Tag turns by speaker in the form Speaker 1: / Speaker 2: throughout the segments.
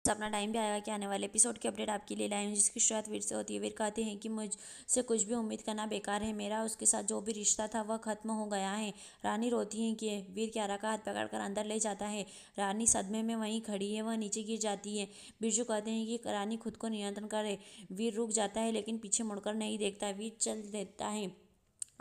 Speaker 1: अपना टाइम भी आएगा कि आने वाले एपिसोड की अपडेट आपके लिए लाए हूं, जिसकी शुरुआत वीर से होती है। वीर कहते हैं कि मुझसे कुछ भी उम्मीद करना बेकार है, मेरा उसके साथ जो भी रिश्ता था वह खत्म हो गया है। रानी रोती है कि वीर क्यारा का हाथ पकड़कर अंदर ले जाता है। रानी सदमे में वहीं खड़ी है, वह नीचे गिर जाती है। बिरजू कहते हैं कि रानी खुद को नियंत्रण करे। वीर रुक जाता है लेकिन पीछे मुड़कर नहीं देखता, वीर चल देता है।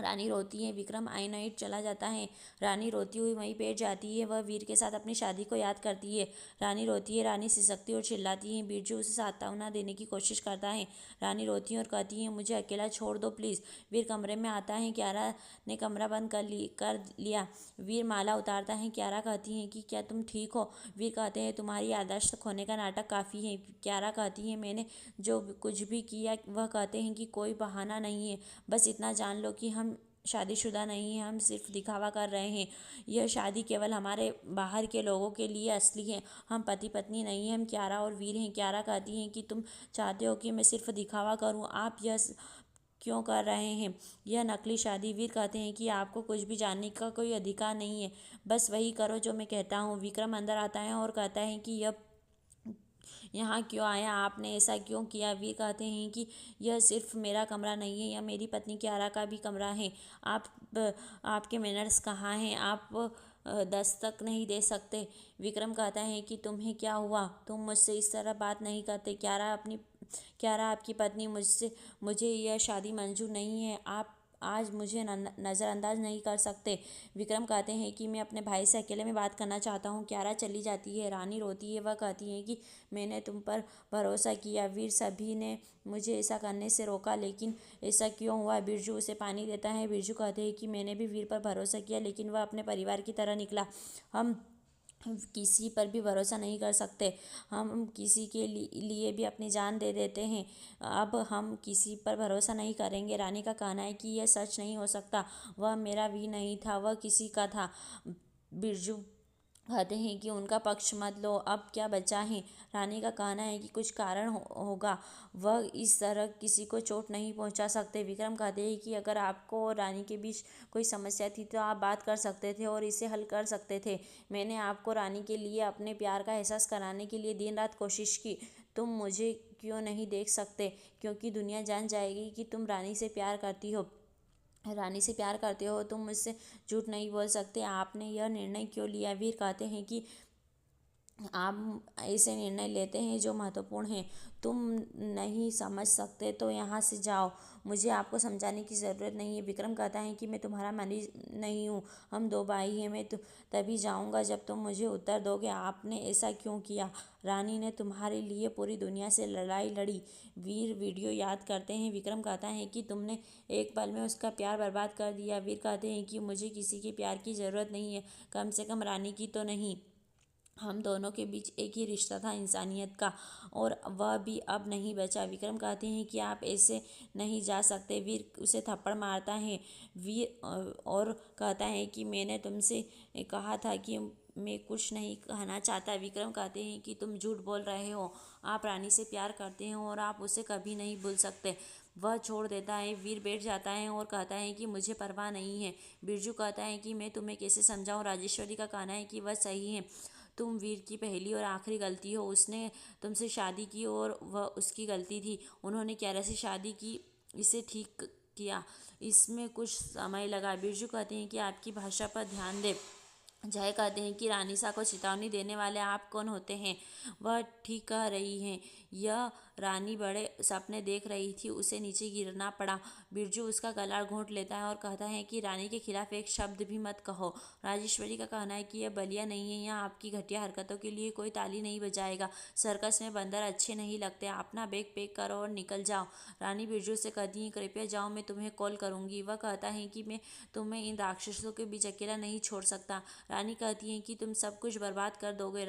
Speaker 1: रानी रोती है, विक्रम आई नाइट चला जाता है। रानी रोती हुई वहीं बैठ जाती है, वह वीर के साथ अपनी शादी को याद करती है। रानी रोती है, रानी सिसकती और चिल्लाती है। बिरजू उसे सांत्वना देने की कोशिश करता है। रानी रोती है और कहती है, मुझे अकेला छोड़ दो प्लीज़। वीर कमरे में आता है, क्यारा ने कमरा बंद कर लिया। वीर माला उतारता है। क्यारा कहती है कि क्या तुम ठीक हो? वीर कहते हैं, तुम्हारी याददाश्त खोने का नाटक काफ़ी है। क्यारा कहती है, मैंने जो कुछ भी किया वह कहते हैं कि कोई बहाना नहीं है, बस इतना जान लो कि हम शादीशुदा नहीं हैं, हम सिर्फ दिखावा कर रहे हैं। यह शादी केवल हमारे बाहर के लोगों के लिए असली है, हम पति पत्नी नहीं हैं। हम क्यारा और वीर हैं। क्यारा कहती हैं कि तुम चाहते हो कि मैं सिर्फ दिखावा करूं, आप यह क्यों कर रहे हैं? यह नकली शादी। वीर कहते हैं कि आपको कुछ भी जानने का कोई अधिकार नहीं है, बस वही करो जो मैं कहता हूँ। विक्रम अंदर आता है और कहता है कि यह यहाँ क्यों आया, आपने ऐसा क्यों किया? वीर कहते हैं कि यह सिर्फ मेरा कमरा नहीं है, यह मेरी पत्नी क्यारा का भी कमरा है। आप आपके मैनर्स कहाँ हैं? आप दस्तक नहीं दे सकते। विक्रम कहता है कि तुम्हें क्या हुआ, तुम मुझसे इस तरह बात नहीं करते। क्यारा आपकी पत्नी, मुझे यह शादी मंजूर नहीं है। आप आज मुझे नज़रअंदाज नहीं कर सकते। विक्रम कहते हैं कि मैं अपने भाई से अकेले में बात करना चाहता हूँ। क्यारा चली जाती है। रानी रोती है, वह कहती है कि मैंने तुम पर भरोसा किया वीर, सभी ने मुझे ऐसा करने से रोका, लेकिन ऐसा क्यों हुआ? बिरजू उसे पानी देता है। बिरजू कहते हैं कि मैंने भी वीर पर भरोसा किया, लेकिन वह अपने परिवार की तरह निकला। हम किसी पर भी भरोसा नहीं कर सकते, हम किसी के लिए भी अपनी जान दे देते हैं, अब हम किसी पर भरोसा नहीं करेंगे। रानी का कहना है कि यह सच नहीं हो सकता, वह मेरा भी नहीं था, वह किसी का था। बिरजू कहते हैं कि उनका पक्ष मत लो, अब क्या बचा है? रानी का कहना है कि कुछ कारण होगा, वह इस तरह किसी को चोट नहीं पहुंचा सकते। विक्रम कहते हैं कि अगर आपको और रानी के बीच कोई समस्या थी तो आप बात कर सकते थे और इसे हल कर सकते थे। मैंने आपको रानी के लिए अपने प्यार का एहसास कराने के लिए दिन रात कोशिश की। तुम मुझे क्यों नहीं देख सकते? क्योंकि दुनिया जान जाएगी कि तुम रानी से प्यार करती हो। रानी से प्यार करते हो, तुम मुझसे झूठ नहीं बोल सकते। आपने यह निर्णय क्यों लिया? वीर कहते हैं कि आप ऐसे निर्णय लेते हैं जो महत्वपूर्ण हैं, तुम नहीं समझ सकते तो यहाँ से जाओ, मुझे आपको समझाने की ज़रूरत नहीं है। विक्रम कहता है कि मैं तुम्हारा मरीज नहीं हूँ, हम दो भाई हैं, मैं तभी जाऊँगा जब तुम मुझे उत्तर दोगे। आपने ऐसा क्यों किया? रानी ने तुम्हारे लिए पूरी दुनिया से लड़ाई लड़ी। वीर वीडियो याद करते हैं। विक्रम कहता है कि तुमने एक पल में उसका प्यार बर्बाद कर दिया। वीर कहते हैं कि मुझे किसी के प्यार की ज़रूरत नहीं है, कम से कम रानी की तो नहीं। हम दोनों के बीच एक ही रिश्ता था, इंसानियत का, और वह भी अब नहीं बचा। विक्रम कहते हैं कि आप ऐसे नहीं जा सकते। वीर उसे थप्पड़ मारता है। वीर और कहता है कि मैंने तुमसे कहा था कि मैं कुछ नहीं कहना चाहता। विक्रम कहते हैं कि तुम झूठ बोल रहे हो, आप रानी से प्यार करते हो और आप उसे कभी नहीं भूल सकते। वह छोड़ देता है। वीर बैठ जाता है और कहता है कि मुझे परवाह नहीं है। बिरजू कहता है कि मैं तुम्हें कैसे समझाऊं? राजेश्वरी का कहना है कि वह सही है, तुम वीर की पहली और आखिरी गलती हो। उसने तुमसे शादी की और वह उसकी गलती थी। उन्होंने क्यारा से शादी की, इसे ठीक किया, इसमें कुछ समय लगा। बिरजू कहते हैं कि आपकी भाषा पर ध्यान दे। जय कहते हैं कि रानीसा को चेतावनी देने वाले आप कौन होते हैं? वह ठीक कह रही हैं। यह रानी बड़े सपने देख रही थी, उसे नीचे गिरना पड़ा। बिरजू उसका गला घोंट लेता है और कहता है कि रानी के खिलाफ एक शब्द भी मत कहो। राजेश्वरी का कहना है कि यह बलिया नहीं है, यहाँ आपकी घटिया हरकतों के लिए कोई ताली नहीं बजाएगा। सर्कस में बंदर अच्छे नहीं लगते, अपना बैग पैक करो और निकल जाओ। रानी बिरजू से कहती है, कृपया जाओ, मैं तुम्हें कॉल करूंगी। वह कहता है कि मैं तुम्हें इन राक्षसों के बीच अकेला नहीं छोड़ सकता। रानी कहती है कि तुम सब कुछ बर्बाद कर दोगे।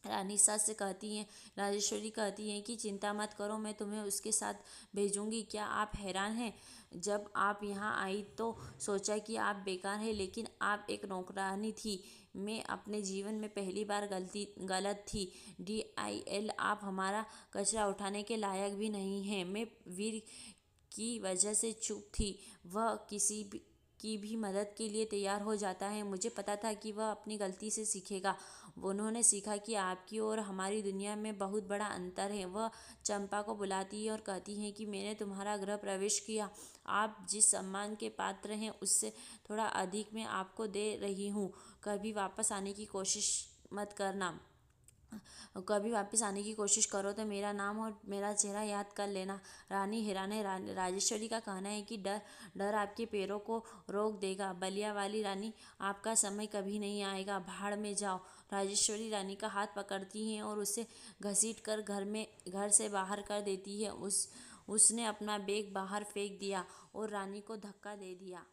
Speaker 1: रानी सच से कहती हैं। राजेश्वरी कहती हैं कि चिंता मत करो, मैं तुम्हें उसके साथ भेजूंगी। क्या आप हैरान हैं? जब आप यहाँ आई तो सोचा कि आप बेकार हैं, लेकिन आप एक नौकरानी थी। मैं अपने जीवन में पहली बार गलत थी। DIL, आप हमारा कचरा उठाने के लायक भी नहीं हैं। मैं वीर की वजह से चुप थी, वह किसी की भी मदद के लिए तैयार हो जाता है। मुझे पता था कि वह अपनी गलती से सीखेगा। उन्होंने सीखा कि आपकी और हमारी दुनिया में बहुत बड़ा अंतर है। वह चंपा को बुलाती है और कहती है कि मैंने तुम्हारा गृह प्रवेश किया, आप जिस सम्मान के पात्र हैं उससे थोड़ा अधिक मैं आपको दे रही हूँ। कभी वापस आने की कोशिश मत करना। कभी वापस आने की कोशिश करो तो मेरा नाम और मेरा चेहरा याद कर लेना। रानी हिराने राजेश्वरी का कहना है कि डर डर आपके पैरों को रोक देगा। बलिया वाली रानी, आपका समय कभी नहीं आएगा, भाड़ में जाओ। राजेश्वरी रानी का हाथ पकड़ती हैं और उसे घसीट कर घर से बाहर कर देती है। उसने अपना बैग बाहर फेंक दिया और रानी को धक्का दे दिया।